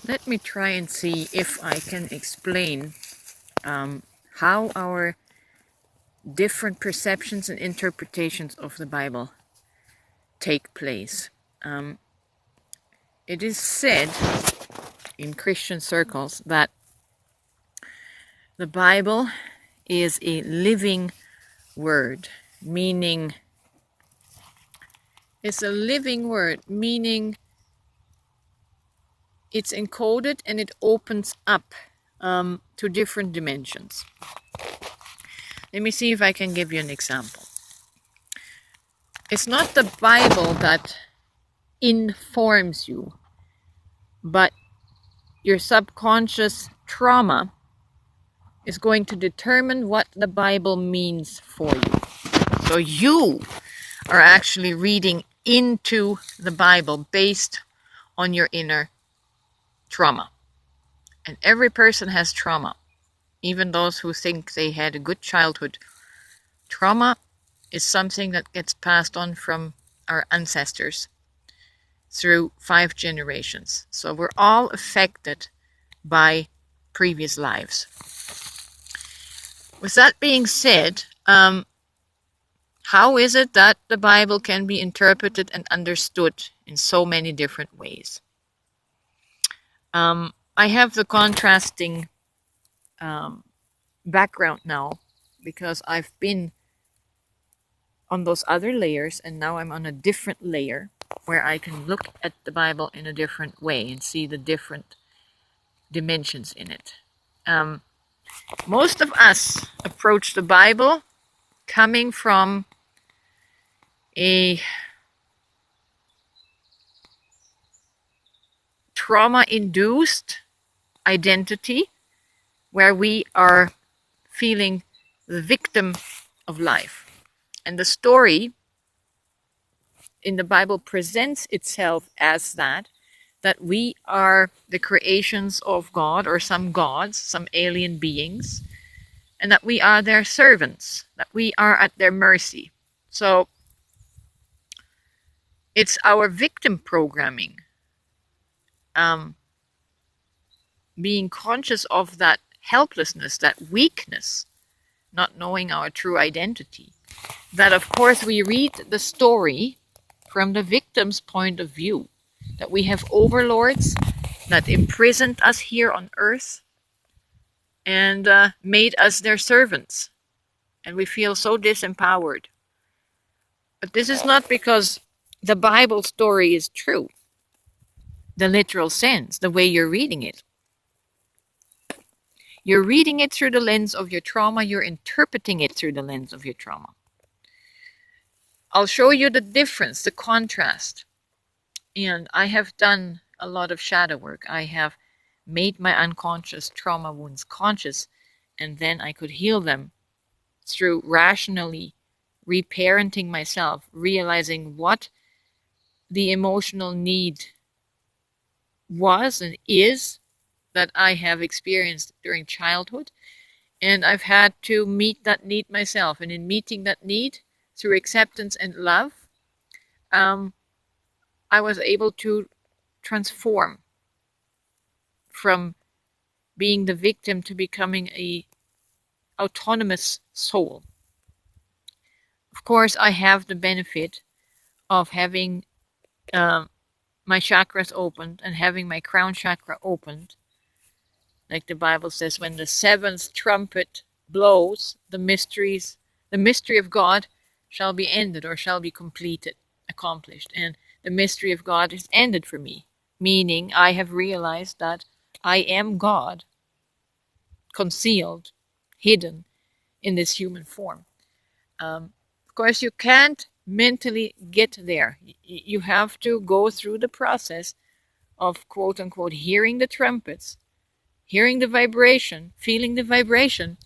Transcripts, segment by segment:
Let me try and see if I can explain how our different perceptions and interpretations of the Bible take place. It is said in Christian circles that the Bible is a living word, meaning it's a living word, meaning it's encoded and it opens up to different dimensions. Let me see if I can give you an example. It's not the Bible that informs you, but your subconscious trauma is going to determine what the Bible means for you. So you are actually reading into the Bible based on your inner trauma. And every person has trauma, even those who think they had a good childhood. Trauma is something that gets passed on from our ancestors through 5 generations. So we're all affected by previous lives. With that being said, how is it that the Bible can be interpreted and understood in so many different ways? I have the contrasting background now because I've been on those other layers and now I'm on a different layer where I can look at the Bible in a different way and see the different dimensions in it. Most of us approach the Bible coming from a trauma-induced identity where we are feeling the victim of life. And the story in the Bible presents itself as that we are the creations of God or some gods, some alien beings, and that we are their servants, that we are at their mercy. So it's our victim programming, being conscious of that helplessness, that weakness, not knowing our true identity, that of course we read the story from the victim's point of view, that we have overlords that imprisoned us here on earth and made us their servants, and we feel so disempowered. But this is not because the Bible story is true, the literal sense, the way you're reading it. You're reading it through the lens of your trauma, you're interpreting it through the lens of your trauma. I'll show you the difference, the contrast. And I have done a lot of shadow work. I have made my unconscious trauma wounds conscious, and then I could heal them through rationally reparenting myself, realizing what the emotional need was and is that I have experienced during childhood. And I've had to meet that need myself. And in meeting that need through acceptance and love, I was able to transform from being the victim to becoming a autonomous soul. Of course, I have the benefit of having my chakras opened and having my crown chakra opened. Like the Bible says, when the 7th trumpet blows, the mystery of God shall be ended or shall be completed, accomplished. And the mystery of God is ended for me, meaning I have realized that I am God, concealed, hidden in this human form. Of course, you can't mentally get there. You have to go through the process of, quote unquote, hearing the trumpets, hearing the vibration, feeling the vibration,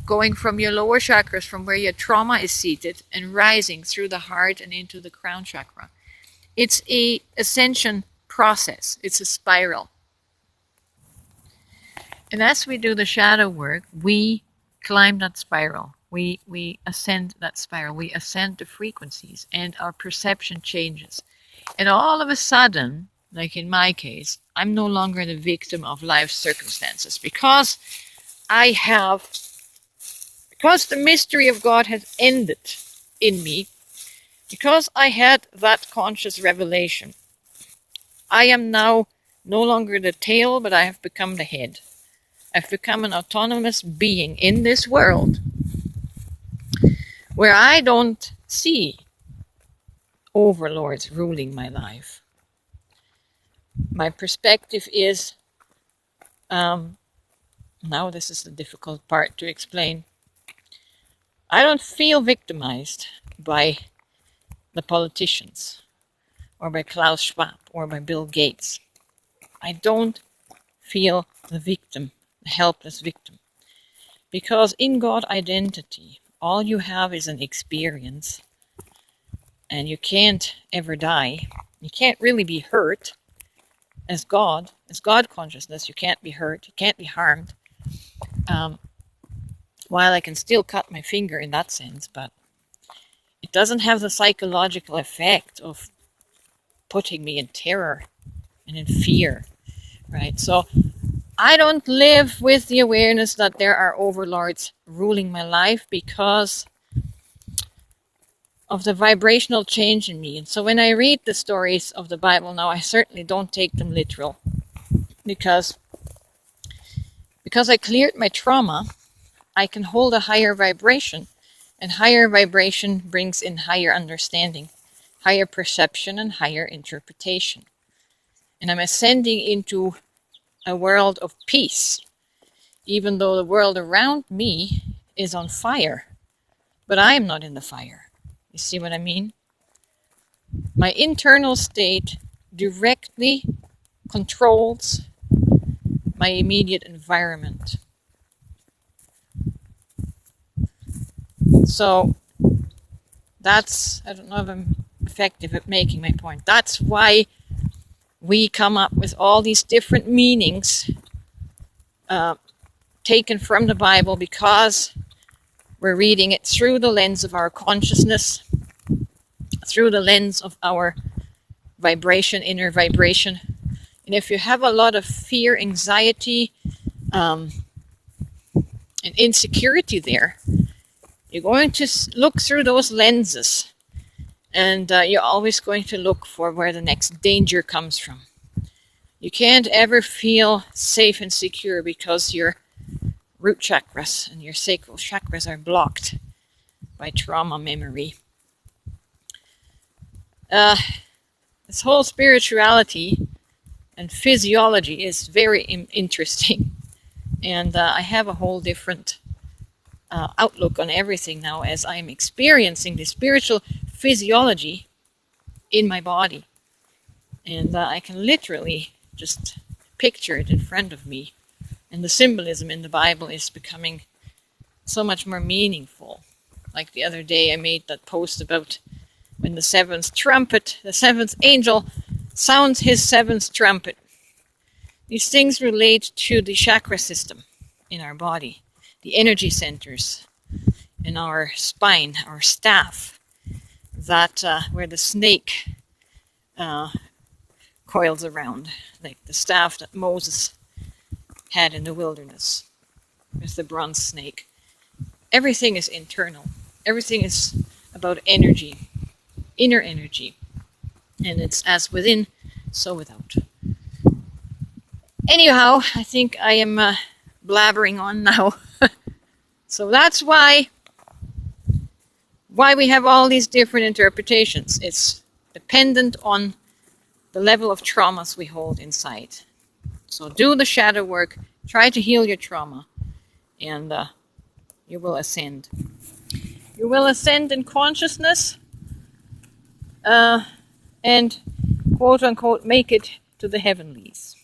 going from your lower chakras, from where your trauma is seated, and rising through the heart and into the crown chakra. It's a ascension process. It's a spiral. And as we do the shadow work, we climb that spiral. We ascend that spiral. We ascend the frequencies, and our perception changes. And all of a sudden, like in my case, I'm no longer the victim of life's circumstances because because the mystery of God has ended in me, because I had that conscious revelation. I am now no longer the tail, but I have become the head. I've become an autonomous being in this world where I don't see overlords ruling my life. My perspective is, now this is the difficult part to explain. I don't feel victimized by the politicians or by Klaus Schwab or by Bill Gates. I don't feel the victim, the helpless victim. Because in God identity, all you have is an experience, and you can't ever die. You can't really be hurt as God consciousness. You can't be hurt, you can't be harmed. While I can still cut my finger in that sense, but it doesn't have the psychological effect of putting me in terror and in fear, right? So I don't live with the awareness that there are overlords ruling my life because of the vibrational change in me. And so when I read the stories of the Bible now, I certainly don't take them literal because I cleared my trauma, I can hold a higher vibration, and higher vibration brings in higher understanding, higher perception, and higher interpretation. And I'm ascending into a world of peace, even though the world around me is on fire, but I am not in the fire. You see what I mean? My internal state directly controls my immediate environment. So that's, I don't know if I'm effective at making my point. That's why we come up with all these different meanings taken from the Bible, because we're reading it through the lens of our consciousness, through the lens of our vibration, inner vibration. And if you have a lot of fear, anxiety, and insecurity there, you're going to look through those lenses, and you're always going to look for where the next danger comes from. You can't ever feel safe and secure because your root chakras and your sacral chakras are blocked by trauma memory. This whole spirituality and physiology is very interesting, and I have a whole different outlook on everything now as I'm experiencing the spiritual physiology in my body, and I can literally just picture it in front of me, and the symbolism in the Bible is becoming so much more meaningful. Like the other day I made that post about when the seventh angel sounds his seventh trumpet. These things relate to the chakra system in our body, the energy centers in our spine, our staff, that where the snake coils around, like the staff that Moses had in the wilderness with the bronze snake. Everything is internal. Everything is about energy, inner energy, and it's as within, so without. Anyhow, I think I am blabbering on now. So that's why we have all these different interpretations. It's dependent on the level of traumas we hold inside. So do the shadow work, try to heal your trauma, and you will ascend. You will ascend in consciousness and quote unquote make it to the heavenlies.